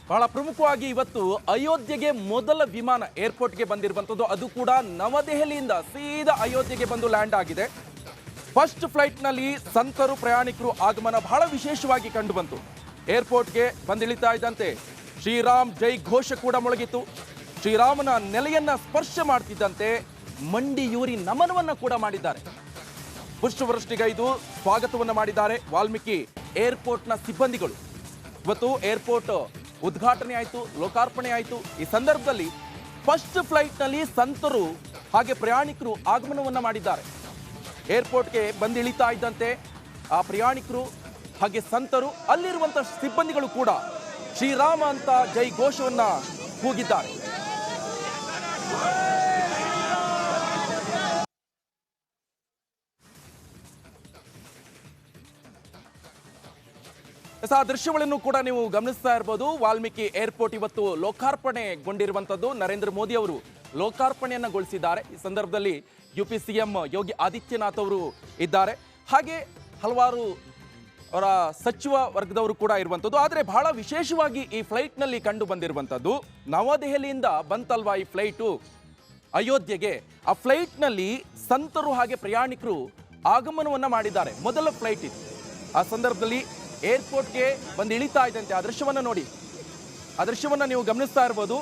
ಬಹಳ ಪ್ರಮುಖವಾಗಿ ಇವತ್ತು ಅಯೋಧ್ಯೆಗೆ ಮೊದಲ ವಿಮಾನ ಏರ್ಪೋರ್ಟ್ಗೆ ಬಂದಿರುವಂಥದ್ದು, ಅದು ಕೂಡ ನವದೆಹಲಿಯಿಂದ ಸೀದಾ ಅಯೋಧ್ಯೆಗೆ ಬಂದು ಲ್ಯಾಂಡ್ ಆಗಿದೆ. ಫಸ್ಟ್ ಫ್ಲೈಟ್ನಲ್ಲಿ ಸಂತರು ಪ್ರಯಾಣಿಕರು ಆಗಮನ ಬಹಳ ವಿಶೇಷವಾಗಿ ಕಂಡು ಬಂತು. ಏರ್ಪೋರ್ಟ್ಗೆ ಬಂದಿಳಿತಾ ಇದ್ದಂತೆ ಶ್ರೀರಾಮ್ ಜೈ ಘೋಷ ಕೂಡ ಮೊಳಗಿತ್ತು. ಶ್ರೀರಾಮನ ನೆಲೆಯನ್ನ ಸ್ಪರ್ಶ ಮಾಡ್ತಿದ್ದಂತೆ ಮಂಡಿಯೂರಿ ನಮನವನ್ನ ಕೂಡ ಮಾಡಿದ್ದಾರೆ. ಪುಷ್ಪವೃಷ್ಟಿಗೈದು ಸ್ವಾಗತವನ್ನ ಮಾಡಿದ್ದಾರೆ ವಾಲ್ಮೀಕಿ ಏರ್ಪೋರ್ಟ್ನ ಸಿಬ್ಬಂದಿಗಳು. ಇವತ್ತು ಏರ್ಪೋರ್ಟ್ ಉದ್ಘಾಟನೆ ಆಯಿತು, ಲೋಕಾರ್ಪಣೆ ಆಯಿತು. ಈ ಸಂದರ್ಭದಲ್ಲಿ ಫಸ್ಟ್ ಫ್ಲೈಟ್ನಲ್ಲಿ ಸಂತರು ಹಾಗೆ ಪ್ರಯಾಣಿಕರು ಆಗಮನವನ್ನ ಮಾಡಿದ್ದಾರೆ. ಏರ್ಪೋರ್ಟ್ಗೆ ಬಂದಿಳಿತಾ ಇದ್ದಂತೆ ಆ ಪ್ರಯಾಣಿಕರು ಹಾಗೆ ಸಂತರು, ಅಲ್ಲಿರುವಂತಹ ಸಿಬ್ಬಂದಿಗಳು ಕೂಡ ಶ್ರೀರಾಮ ಅಂತ ಜೈ ಘೋಷವನ್ನ ಕೂಗಿದ್ದಾರೆ. ಆ ದೃಶ್ಯಗಳನ್ನು ಕೂಡ ನೀವು ಗಮನಿಸ್ತಾ ಇರಬಹುದು. ವಾಲ್ಮೀಕಿ ಏರ್ಪೋರ್ಟ್ ಇವತ್ತು ಲೋಕಾರ್ಪಣೆಗೊಂಡಿರುವಂತದ್ದು. ನರೇಂದ್ರ ಮೋದಿ ಅವರು ಲೋಕಾರ್ಪಣೆಯನ್ನಗೊಳಿಸಿದ್ದಾರೆ. ಈ ಸಂದರ್ಭದಲ್ಲಿ ಯುಪಿ ಸಿಎಂ ಯೋಗಿ ಆದಿತ್ಯನಾಥ್ ಅವರು ಇದ್ದಾರೆ, ಹಾಗೆ ಹಲವಾರು ಅವರ ಸಚಿವ ವರ್ಗದವರು ಕೂಡ ಇರುವಂಥದ್ದು. ಆದರೆ ಬಹಳ ವಿಶೇಷವಾಗಿ ಈ ಫ್ಲೈಟ್ನಲ್ಲಿ ಕಂಡು ಬಂದಿರುವಂಥದ್ದು, ನವದೆಹಲಿಯಿಂದ ಬಂತಲ್ವಾ ಈ ಫ್ಲೈಟು ಅಯೋಧ್ಯೆಗೆ, ಆ ಫ್ಲೈಟ್ನಲ್ಲಿ ಸಂತರು ಹಾಗೆ ಪ್ರಯಾಣಿಕರು ಆಗಮನವನ್ನ ಮಾಡಿದ್ದಾರೆ. ಮೊದಲ ಫ್ಲೈಟ್ ಇದು. ಆ ಸಂದರ್ಭದಲ್ಲಿ ಏರ್ಪೋರ್ಟ್ಗೆ ಬಂದು ಇಳಿತಾ ಇದ್ದಂತೆ ಆ ದೃಶ್ಯವನ್ನು ನೋಡಿ, ಆ ದೃಶ್ಯವನ್ನು ನೀವು ಗಮನಿಸ್ತಾ ಇರ್ಬೋದು.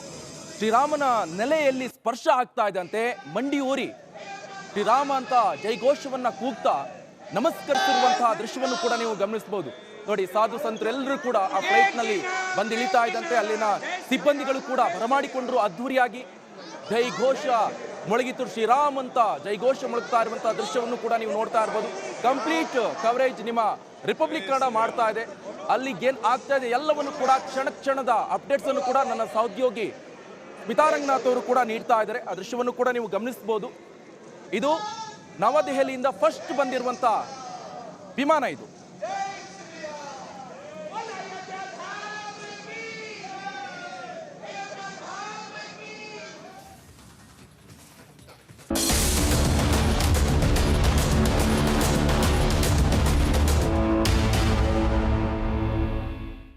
ಶ್ರೀರಾಮನ ನೆಲೆಯಲ್ಲಿ ಸ್ಪರ್ಶ ಆಗ್ತಾ ಇದ್ದಂತೆ ಮಂಡಿ ಊರಿ ಶ್ರೀರಾಮ ಅಂತ ಜೈಘೋಷವನ್ನ ಕೂಗ್ತಾ ನಮಸ್ಕರಿಸಿರುವಂತಹ ದೃಶ್ಯವನ್ನು ಕೂಡ ನೀವು ಗಮನಿಸಬಹುದು. ನೋಡಿ, ಸಾಧು ಸಂತರೆಲ್ಲರೂ ಕೂಡ ಆ ಫ್ಲೈಟ್ನಲ್ಲಿ ಬಂದು ಇಳಿತಾ ಇದ್ದಂತೆ ಅಲ್ಲಿನ ಸಿಬ್ಬಂದಿಗಳು ಕೂಡ ಬರಮಾಡಿಕೊಂಡ್ರು ಅದ್ಧೂರಿಯಾಗಿ. ಜೈಘೋಷ ಮೊಳಗಿತು, ಶ್ರೀರಾಮ್ ಅಂತ ಜೈಘೋಷ ಮೊಳಗ್ತಾ ಇರುವಂತಹ ದೃಶ್ಯವನ್ನು ಕೂಡ ನೀವು ನೋಡ್ತಾ ಇರ್ಬೋದು. ಕಂಪ್ಲೀಟ್ ಕವರೇಜ್ ನಿಮ್ಮ ರಿಪಬ್ಲಿಕ್ ಕನ್ನಡ ಮಾಡ್ತಾ ಇದೆ. ಅಲ್ಲಿಗೆ ಏನ್ ಆಗ್ತಾ ಇದೆ ಎಲ್ಲವನ್ನು ಕೂಡ ಕ್ಷಣದ ಅಪ್ಡೇಟ್ಸ್ ಅನ್ನು ಕೂಡ ನನ್ನ ಸಹೋದ್ಯೋಗಿ ಸ್ಮಿತಾ ರಂಗನಾಥ್ ಅವರು ಕೂಡ ನೀಡ್ತಾ ಇದ್ದಾರೆ. ಆ ದೃಶ್ಯವನ್ನು ಕೂಡ ನೀವು ಗಮನಿಸಬಹುದು. ಇದು ನವದೆಹಲಿಯಿಂದ ಫಸ್ಟ್ ಬಂದಿರುವಂತಹ ವಿಮಾನ ಇದು.